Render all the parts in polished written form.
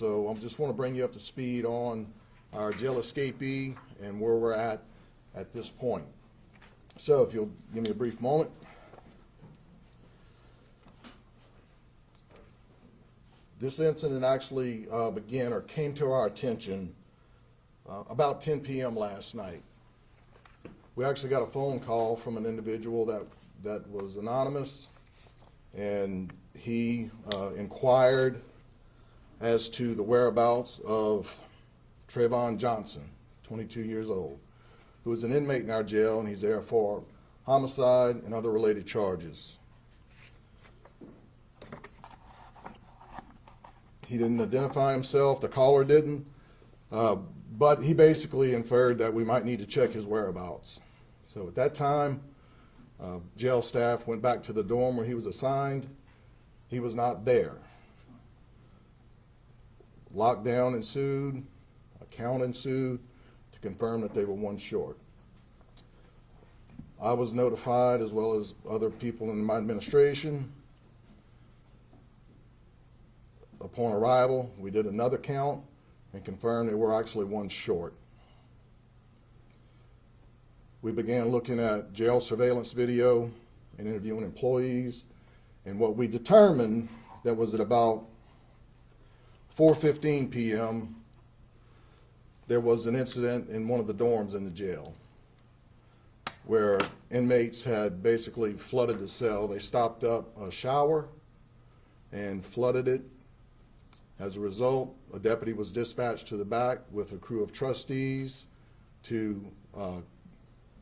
So I just want to bring you up to speed on our jail escapee and where we're at this point. So if you'll give me a brief moment. This incident actually came to our attention about 10 p.m. last night. We actually got a phone call from an individual that was anonymous, and he inquired as to the whereabouts of vonJohnson, 22 years old, who is an inmate in our jail, and he's there for homicide and other related charges. He didn't identify himself, the caller didn't, but he basically inferred that we might need to check his whereabouts. So at that time, jail staff went back to the dorm where he was assigned. He was not there. Lockdown ensued, a count ensued to confirm that they were one short. I was notified, as well as other people in my administration. Upon arrival, we did another count and confirmed they were actually one short. We began looking at jail surveillance video and interviewing employees, and what we determined that was at about 4:15 p.m., there was an incident in one of the dorms in the jail where inmates had basically flooded the cell. They stopped up a shower and flooded it. As a result, a deputy was dispatched to the back with a crew of trustees to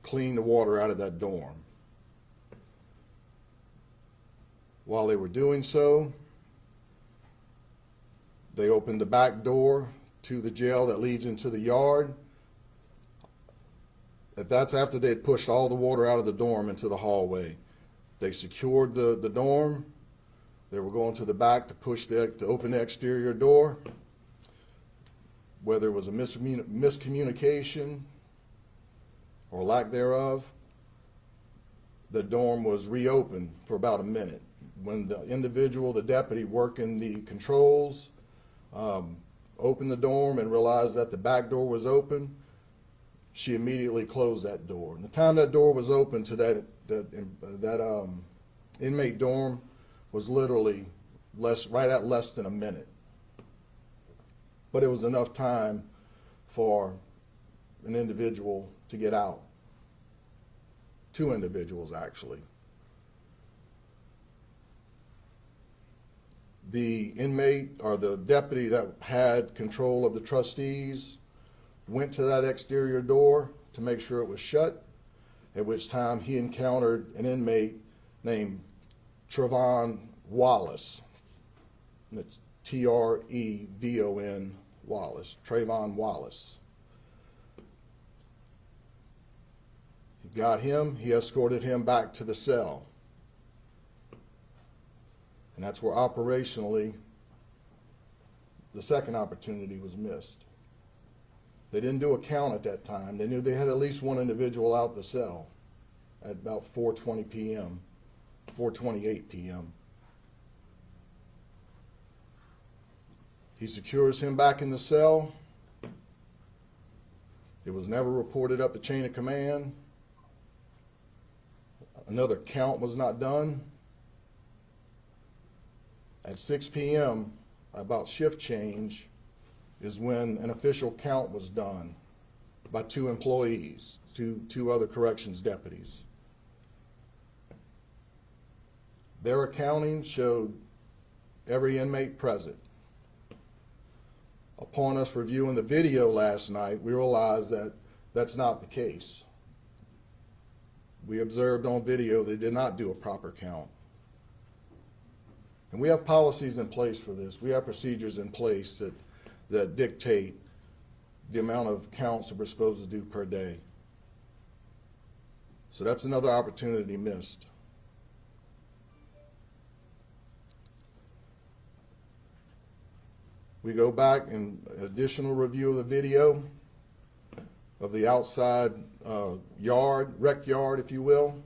clean the water out of that dorm. While they were doing so, they opened the back door to the jail that leads into the yard. That's after they had pushed all the water out of the dorm into the hallway. They secured the dorm. They were going to the back to open the exterior door. Whether it was a miscommunication or lack thereof, the dorm was reopened for about a minute. When the individual, the deputy working the controls, opened the dorm and realized that the back door was open, she immediately closed that door. And the time that door was open to that inmate dorm was literally right at less than a minute. But it was enough time for an individual to get out. Two individuals, actually. The inmate, or the deputy that had control of the trustees, went to that exterior door to make sure it was shut, at which time he encountered an inmate named Trevon Wallace. That's Trevon Wallace, Trevon Wallace. He got him, he escorted him back to the cell. And that's where operationally the second opportunity was missed. They didn't do a count at that time. They knew they had at least one individual out the cell at about 4:20 p.m., 4:28 p.m. He secures him back in the cell. It was never reported up the chain of command. Another count was not done. At 6 p.m., about shift change, is when an official count was done by two employees, two other corrections deputies. Their accounting showed every inmate present. Upon us reviewing the video last night, we realized that that's not the case. We observed on video they did not do a proper count. And we have policies in place for this. We have procedures in place that dictate the amount of counts that we're supposed to do per day. So that's another opportunity missed. We go back and additional review of the video of the outside rec yard, if you will.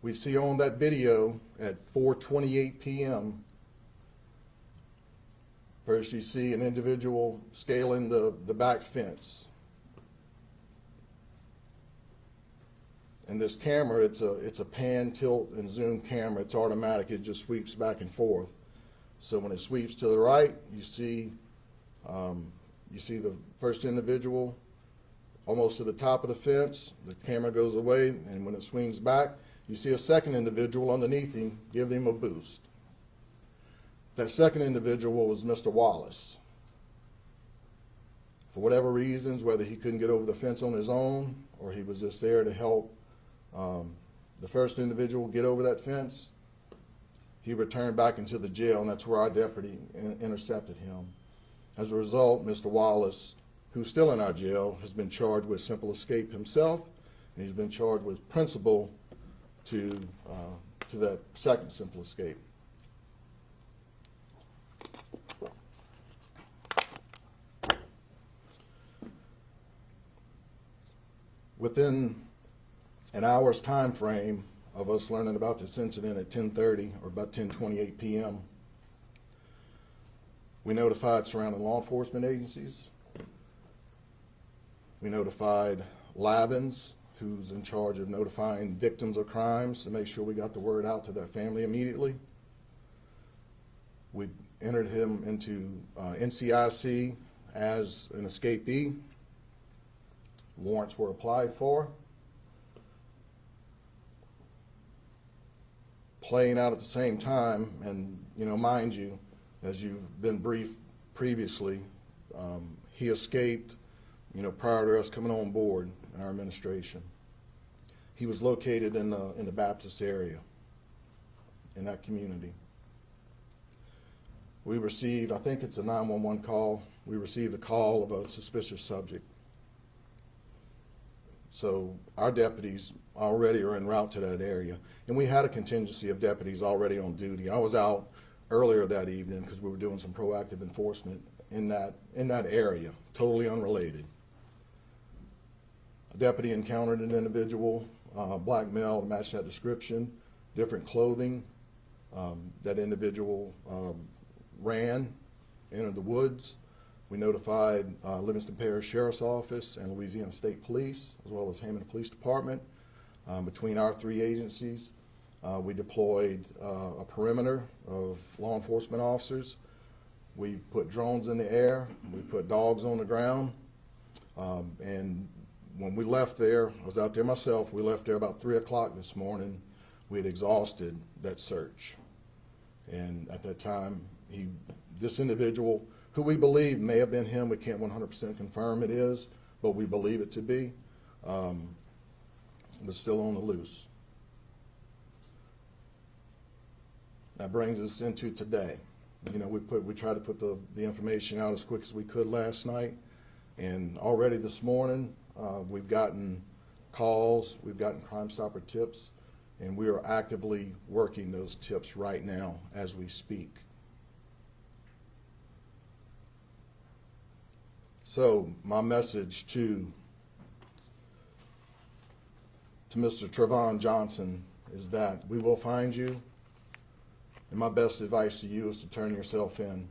We see on that video at 4:28 p.m. First, you see an individual scaling the back fence. And this camera, it's a pan, tilt, and zoom camera. It's automatic. It just sweeps back and forth. So when it sweeps to the right, you see the first individual almost to the top of the fence. The camera goes away, and when it swings back, you see a second individual underneath him, giving him a boost. That second individual was Mr. Wallace. For whatever reasons, whether he couldn't get over the fence on his own or he was just there to help the first individual get over that fence, he returned back into the jail, and that's where our deputy intercepted him. As a result, Mr. Wallace, who's still in our jail, has been charged with simple escape himself, and he's been charged with principal to that second simple escape. Within an hour's time frame of us learning about this incident at 10:30 or about 10:28 p.m., we notified surrounding law enforcement agencies. We notified Lavins, who's in charge of notifying victims of crimes, to make sure we got the word out to their family immediately. We entered him into NCIC as an escapee. Warrants were applied for. Playing out at the same time, and mind you, as you've been briefed previously, he escaped prior to us coming on board in our administration. He was located in the Baptist area, in that community. We received, I think it's a 911 call, we received a call of a suspicious subject. So our deputies already are en route to that area, and we had a contingency of deputies already on duty. I was out earlier that evening because we were doing some proactive enforcement in that area, totally unrelated. A deputy encountered an individual, black male, to match that description, different clothing. That individual ran, entered the woods. We notified Livingston Parish Sheriff's Office and Louisiana State Police, as well as Hammond Police Department. Between our three agencies, we deployed a perimeter of law enforcement officers. We put drones in the air. We put dogs on the ground. And when we left there, I was out there myself, we left there about 3 o'clock this morning. We had exhausted that search. And at that time, this individual, who we believe may have been him, we can't 100% confirm it is, but we believe it to be, was still on the loose. That brings us into today. We tried to put the information out as quick as we could last night, and already this morning we've gotten calls, we've gotten Crime Stopper tips, and we are actively working those tips right now as we speak. So my message to Mr. vonJohnson is that we will find you, and my best advice to you is to turn yourself in.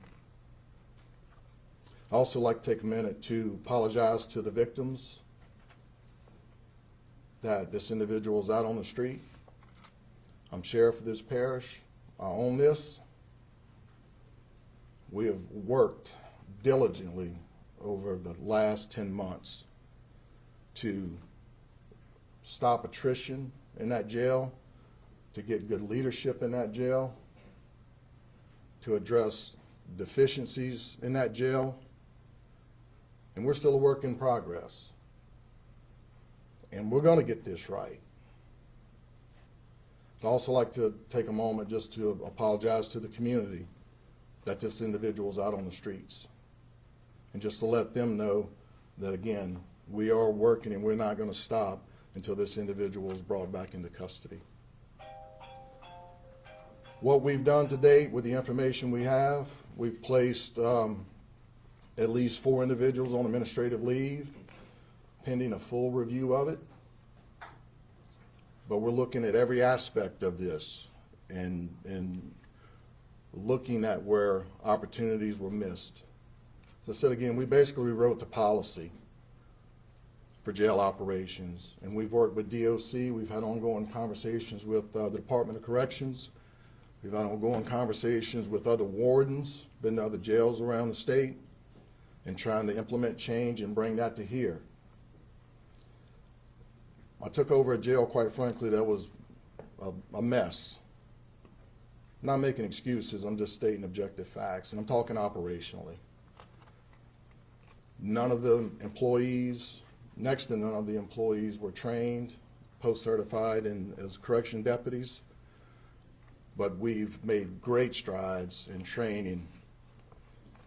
I'd also like to take a minute to apologize to the victims that this individual is out on the street. I'm sheriff of this parish. I own this. We have worked diligently over the last 10 months to stop attrition in that jail, to get good leadership in that jail, to address deficiencies in that jail, and we're still a work in progress. And we're going to get this right. I'd also like to take a moment just to apologize to the community that this individual is out on the streets, and just to let them know that, again, we are working and we're not going to stop until this individual is brought back into custody. What we've done to date with the information we have, we've placed at least 4 individuals on administrative leave, pending a full review of it. But we're looking at every aspect of this, and looking at where opportunities were missed. So I said again, we basically rewrote the policy for jail operations, and we've worked with DOC. We've had ongoing conversations with the Department of Corrections. We've had ongoing conversations with other wardens, been to other jails around the state, and trying to implement change and bring that to here. I took over a jail, quite frankly, that was a mess. I'm not making excuses, I'm just stating objective facts, and I'm talking operationally. None of the employees, next to none of the employees were trained, post-certified as correction deputies, but we've made great strides in training.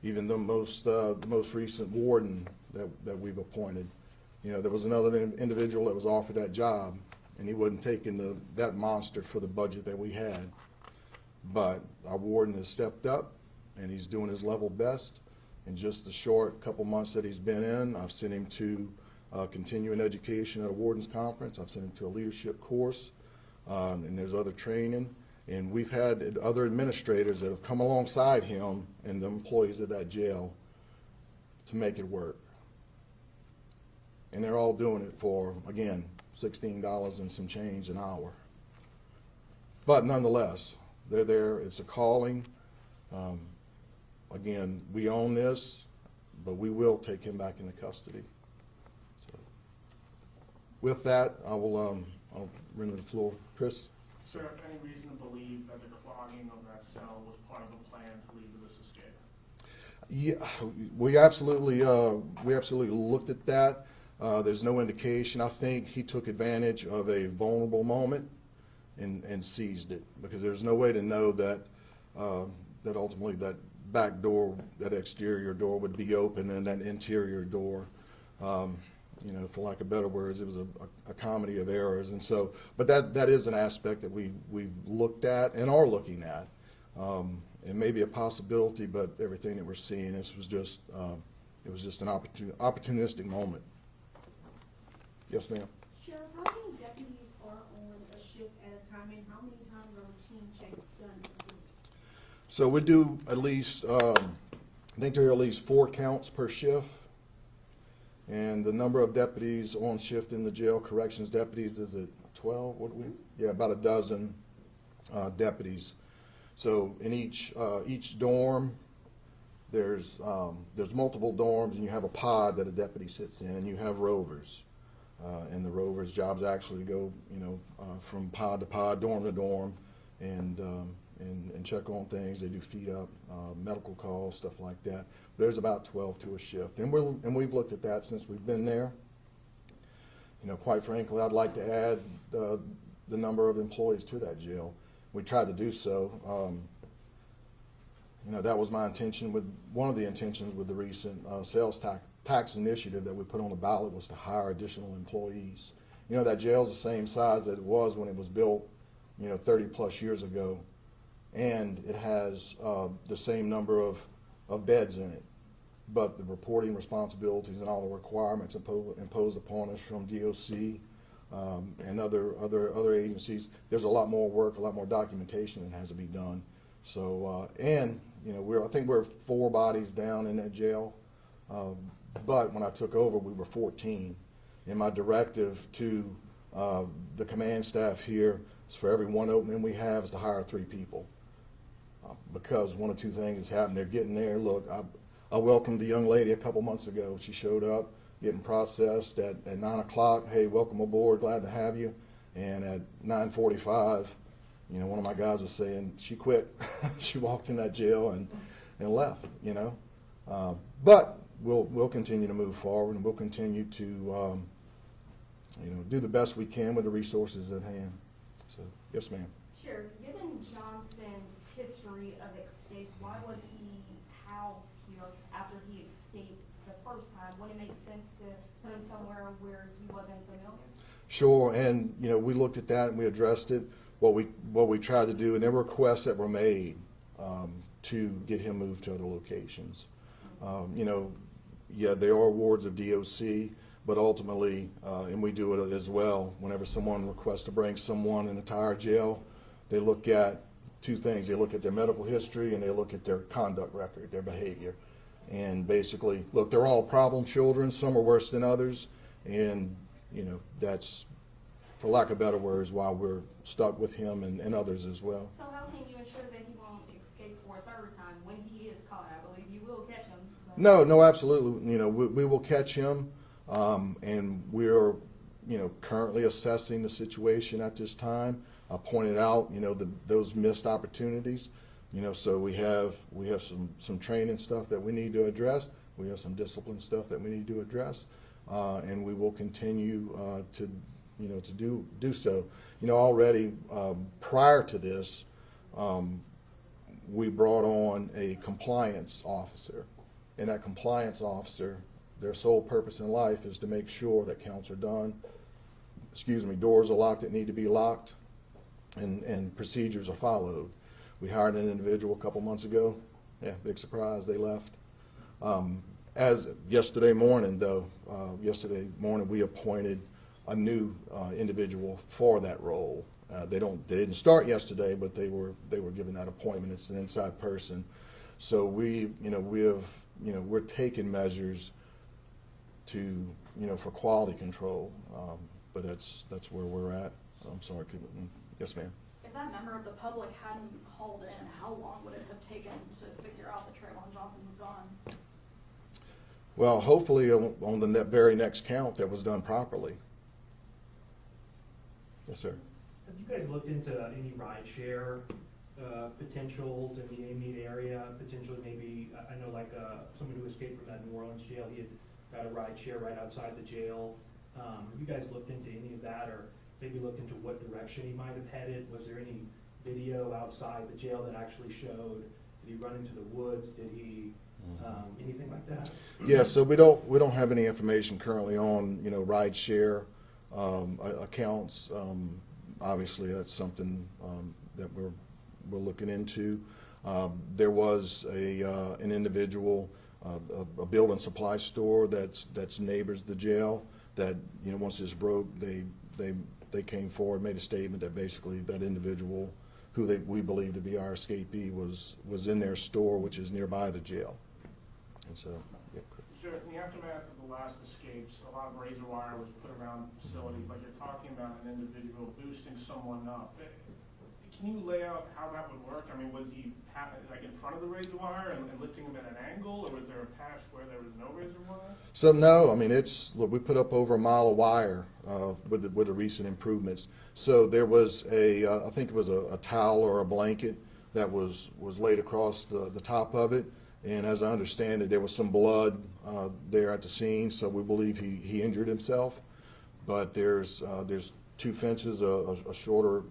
Even the most recent warden that we've appointed, you know, there was another individual that was offered that job, and he wasn't taking that monster for the budget that we had. But our warden has stepped up, and he's doing his level best. In just the short couple months that he's been in, I've sent him to continuing education at a warden's conference. I've sent him to a leadership course, and there's other training. And we've had other administrators that have come alongside him and the employees of that jail to make it work. And they're all doing it for, again, $16 and some change an hour. But nonetheless, they're there. It's a calling. Again, we own this, but we will take him back into custody. So, with that, I'll render the floor. Chris? Is there any reason to believe that the clogging of that cell was part of a plan to lead to this escape? Yeah, we absolutely looked at that. There's no indication. I think he took advantage of a vulnerable moment and seized it, because there's no way to know that that ultimately that back door, that exterior door would be open, and that interior door, you know, for lack of better words, it was a comedy of errors. And so, but that is an aspect that we've looked at and are looking at. It may be a possibility, but everything that we're seeing, this was just it was just an opportunistic moment. Yes, ma'am. Sheriff, how many deputies are on a shift at a time, and how many times are routine checks done a week? So we do at least, I think there are at least 4 counts per shift. And the number of deputies on shift in the jail, corrections deputies, is it 12? What do we? Yeah, about a dozen deputies. So in each dorm, there's multiple dorms, and you have a pod that a deputy sits in, and you have rovers. And the rovers' jobs actually go, you know, from pod to pod, dorm to dorm, and check on things. They do feed up, medical calls, stuff like that. There's about 12 to a shift, and we've looked at that since we've been there. You know, quite frankly, I'd like to add the number of employees to that jail. We tried to do so. You know, that was my intention with one of the intentions with the recent sales tax initiative that we put on the ballot, was to hire additional employees. You know, that jail's the same size that it was when it was built, you know, 30 plus years ago, and it has the same number of beds in it. But the reporting responsibilities and all the requirements imposed upon us from DOC and other agencies, there's a lot more work, a lot more documentation that has to be done. So, and you know, I think we're 4 bodies down in that jail. But when I took over, we were 14. And my directive to the command staff here is, for every 1 opening we have, is to hire 3 people. Because one of 2 things has happened. They're getting there. Look, I welcomed a young lady a couple months ago. She showed up, getting processed at 9 o'clock. Hey, welcome aboard, glad to have you. And at 9:45, you know, one of my guys was saying she quit. She walked in that jail and left, you know. But we'll continue to move forward, and we'll continue to you know, do the best we can with the resources at hand. So, yes, ma'am. Sheriff, given Johnson's history of escape, why was he housed here after he escaped the first time? Wouldn't it make sense to put him somewhere where he wasn't familiar? Sure, and you know, we looked at that and we addressed it. What we tried to do, and there were requests that were made to get him moved to other locations. You know, yeah, there are wards of DOC, but ultimately, and we do it as well, whenever someone requests to bring someone in a entire jail, they look at two things. They look at their medical history and they look at their conduct record, their behavior. And basically, look, they're all problem children. Some are worse than others. And, you know, that's, for lack of better words, why we're stuck with him and others as well. So how can you ensure that he won't escape for a third time when he is caught? I believe you will catch him. But No, absolutely. You know, we will catch him. And we're, you know, currently assessing the situation at this time. I pointed out, you know, those missed opportunities. You know, so we have some training stuff that we need to address. We have some discipline stuff that we need to address, and we will continue to, you know, to do so. You know, already prior to this, we brought on a compliance officer, and that compliance officer, their sole purpose in life is to make sure that counts are done. Doors are locked that need to be locked, and procedures are followed. We hired an individual a couple months ago. Yeah, big surprise, they left. As yesterday morning, though, we appointed a new individual for that role. They didn't start yesterday, but they were given that appointment. It's an inside person. So we're taking measures to, you know, for quality control. But that's where we're at. I'm sorry. Yes, ma'am. If that member of the public hadn't called in, how long would it have taken to figure out that Trayvon Johnson was gone? Well, hopefully on the very next count that was done properly. Yes, sir. Have you guys looked into any rideshare potentials in the Amite area? Potentially, maybe, I know like someone who escaped from that New Orleans jail, he had got a rideshare right outside the jail. Have you guys looked into any of that, or maybe looked into what direction he might have headed? Was there any video outside the jail that actually showed? Did he run into the woods? Did he anything like that? Yeah, so we don't have any information currently on, you know, ride share accounts. Obviously, that's something that we're looking into. There was an individual, a building supply store that's neighbors the jail that, you know, once this broke, they came forward, made a statement that basically that individual, who we believe to be our escapee, was in their store, which is nearby the jail. And so, yeah. Sure, in the aftermath of the last escapes, a lot of razor wire was put around the facility, but you're talking about an individual boosting someone up. Can you lay out how that would work? I mean, was he like in front of the razor wire and lifting him at an angle, or was there a patch where there was no razor wire? So no, I mean, look, we put up over a mile of wire with the recent improvements. So there was I think it was a towel or a blanket that was laid across the top of it. And as I understand it, there was some blood there at the scene, so we believe he injured himself. But there's two fences, a shorter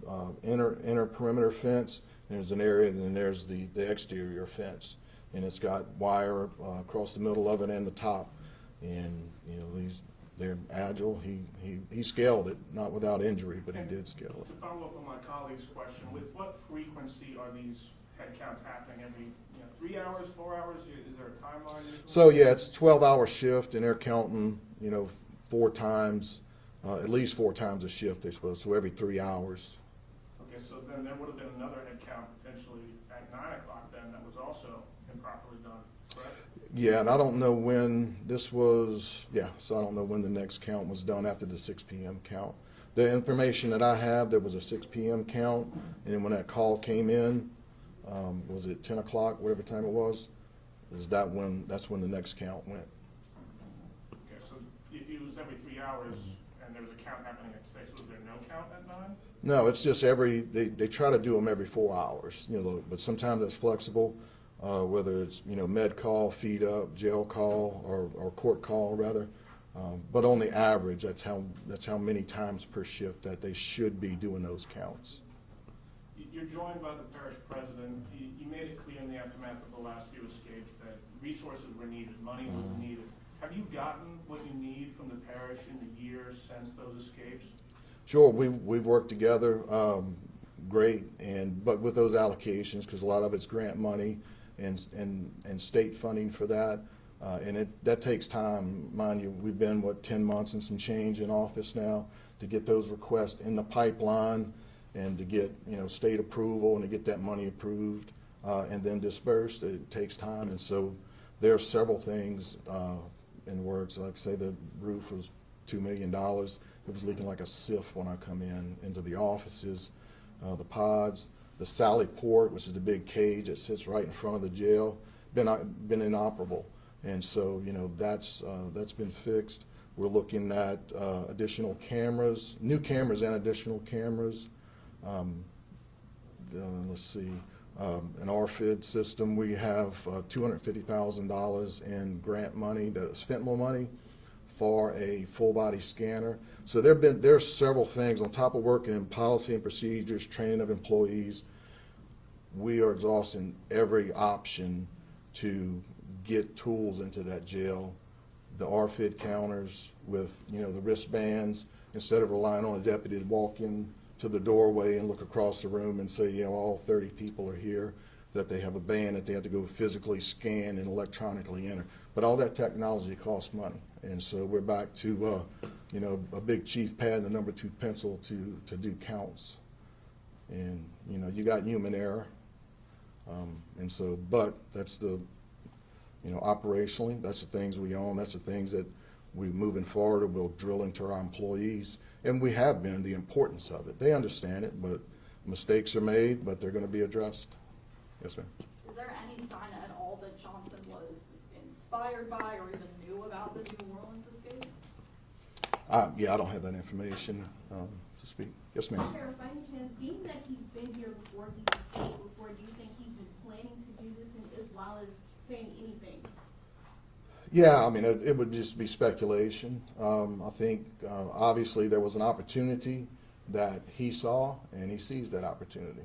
inner perimeter fence. There's an area, and then there's the exterior fence, and it's got wire across the middle of it and the top. And you know, they're agile. He scaled it, not without injury, but he did scale it. To follow up on my colleague's question, with what frequency are these head counts happening? Every 3 hours, 4 hours? Is there a timeline? So yeah, it's a 12-hour shift, and they're counting, you know, 4 times. At least 4 times a shift, they suppose, so every 3 hours. Okay, so then there would have been another head count potentially at 9 o'clock then that was also improperly done, correct? Yeah, and I don't know when this was, so I don't know when the next count was done after the 6 p.m. count. The information that I have, there was a 6 p.m. count, and when that call came in, was it 10 o'clock, whatever time it was, that's when the next count went. Okay, so if it was every 3 hours, there was a count happening at 6. Was there no count at 9? No, it's just they try to do them every 4 hours, you know, but sometimes it's flexible, whether it's, you know, med call, feed up, jail call, or court call rather. But on the average, that's how many times per shift that they should be doing those counts. You're joined by the parish president. You made it clear in the aftermath of the last few escapes that resources were needed, money was needed. Have you gotten what you need from the parish in the years since those escapes? Sure, we've worked together, great, but with those allocations, because a lot of it's grant money and state funding for that, and that takes time. Mind you, we've been 10 months and some change in office now to get those requests in the pipeline, and to get, state approval and to get that money approved and then dispersed. It takes time, and so there are several things in the works. Like I say, the roof was $2 million. It was leaking like a sieve when I come into the offices. The pods, the Sally Port, which is the big cage that sits right in front of the jail, been inoperable, and so that's been fixed. We're looking at additional cameras, new cameras and additional cameras. Let's see, an RFID system. We have $250,000 in grant money, that's fentanyl money, for a full body scanner. So there are several things on top of working in policy and procedures, training of employees. We are exhausting every option to get tools into that jail. The RFID counters with the wristbands, instead of relying on a deputy to walk in to the doorway and look across the room and say all 30 people are here, that they have a band that they have to go physically scan and electronically enter. But all that technology costs money, and so we're back to a big chief pad and a number 2 pencil to do counts, and you got human error, and so but that's the operationally, that's the things we own, that's the things that we moving forward will drill into our employees, and we have been, the importance of it. They understand it, but mistakes are made, but they're going to be addressed. Yes, ma'am. Is there any sign at all that Johnson was inspired by or even knew about the New Orleans escape? Yeah, I don't have that information to speak. Yes, ma'am. Sheriff, by any chance, being that he's been here before, he's escaped before, do you think he's been planning to do this as well as saying anything? Yeah, I mean, it would just be speculation. I think obviously there was an opportunity that he saw, and he seized that opportunity.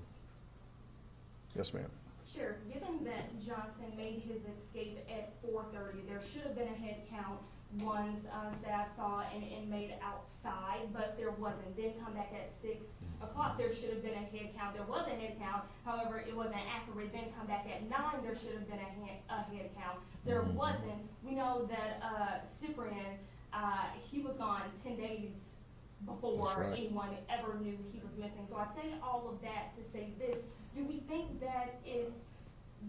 Yes, ma'am. Sheriff, given that Johnson made his escape at 4:30, there should have been a head count once staff saw an inmate outside, but there wasn't. Then come back at 6 o'clock, there should have been a head count. There was a head count, however, it wasn't accurate. Then come back at 9, there should have been a head count. There wasn't. We know that Cyprian, he was gone 10 days before right. anyone ever knew he was missing. So I say all of that to say this. Do we think that it's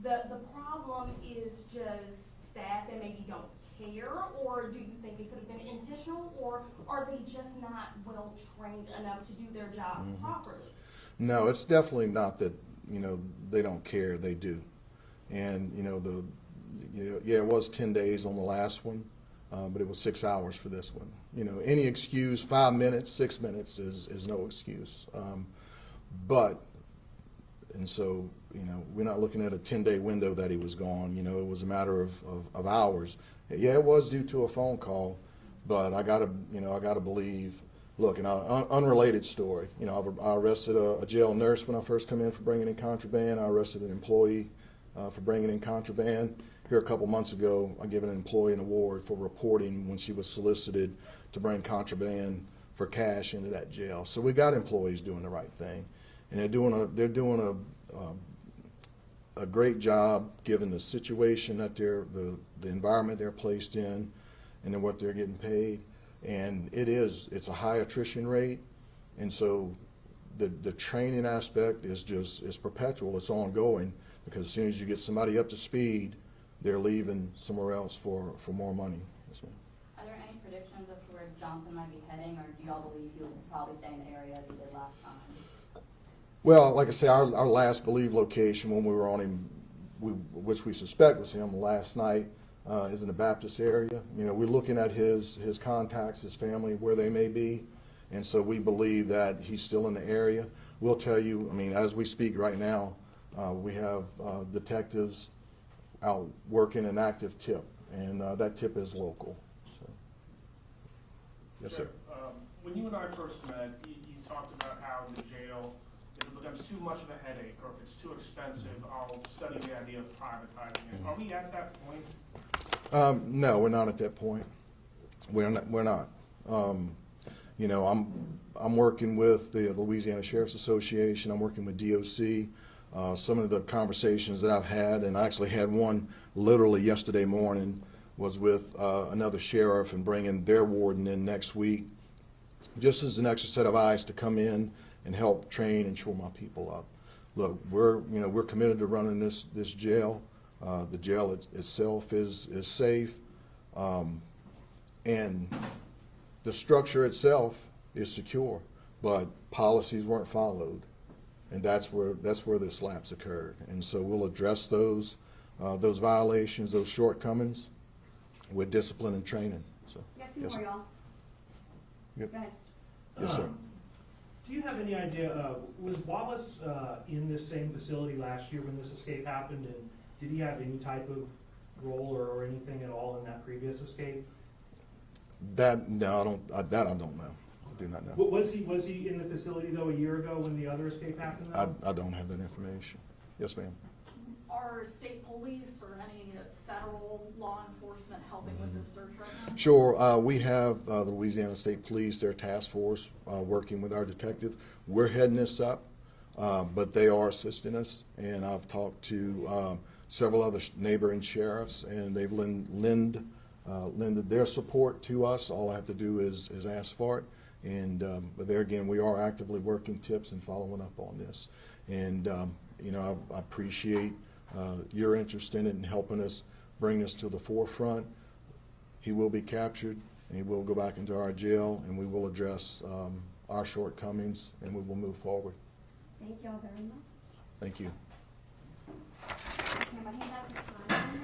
the problem is just staff that maybe don't care, or do you think it could have been intentional, or are they just not well trained enough to do their job properly? No, it's definitely not that they don't care. They do, and yeah, it was 10 days on the last one, but it was 6 hours for this one. Any excuse, 5 minutes, 6 minutes is no excuse. And so, we're not looking at a 10-day window that he was gone. It was a matter of hours. Yeah, it was due to a phone call, but I gotta believe. Look, an unrelated story. I arrested a jail nurse when I first come in for bringing in contraband. I arrested an employee for bringing in contraband. Here a couple months ago, I gave an employee an award for reporting when she was solicited to bring contraband for cash into that jail. So we got employees doing the right thing, and they're doing a great job given the situation that the environment they're placed in, and then what they're getting paid. And it's a high attrition rate, and so the training aspect is perpetual. It's ongoing, because as soon as you get somebody up to speed, they're leaving somewhere else for more money. Yes, ma'am. Are there any predictions as to where Johnson might be heading, or do y'all believe he'll probably stay in the area as he did last time? Well, like I say, our last believed location when we were on him, which we suspect was him last night, is in the Baptist area. We're looking at his contacts, his family, where they may be, and so we believe that he's still in the area. We'll tell you, as we speak right now, we have detectives out working an active tip, and that tip is local. So. Yes, sir. When you and I first met, you talked about how in the jail, if it becomes too much of a headache, or if it's too expensive, I'll study the idea of privatizing it. Are we at that point? No, we're not at that point. We're not. I'm working with the Louisiana Sheriff's Association. I'm working with DOC. Some of the conversations that I've had, and I actually had one literally yesterday morning, was with another sheriff and bringing their warden in next week, just as an extra set of eyes to come in and help train and shore my people up. Look, we're committed to running this jail. The jail itself is safe, and the structure itself is secure, but policies weren't followed, and that's where this lapse occurred. And so we'll address those violations, those shortcomings, with discipline and training. So, We got two yes, more, sir. y'all. Yep. Go ahead. Yes, sir. Do you have any idea, was Wallace in this same facility last year when this escape happened? And did he have any type of role or anything at all in that previous escape? No, I don't. I don't know. I do not know. Was he in the facility though a year ago when the other escape happened though? I don't have that information. Yes, ma'am. Are state police or any federal law enforcement helping with this search right now? Sure. We have the Louisiana State Police, their task force, working with our detectives. We're heading this up, but they are assisting us. And I've talked to several other neighboring sheriffs, and they've lended their support to us. All I have to do is ask for it. And but there again, we are actively working tips and following up on this. And I appreciate your interest in it and helping us bring this to the forefront. He will be captured, and he will go back into our jail, and we will address our shortcomings, and we will move forward. Thank y'all very much. Thank you. Can I hand out the sign now?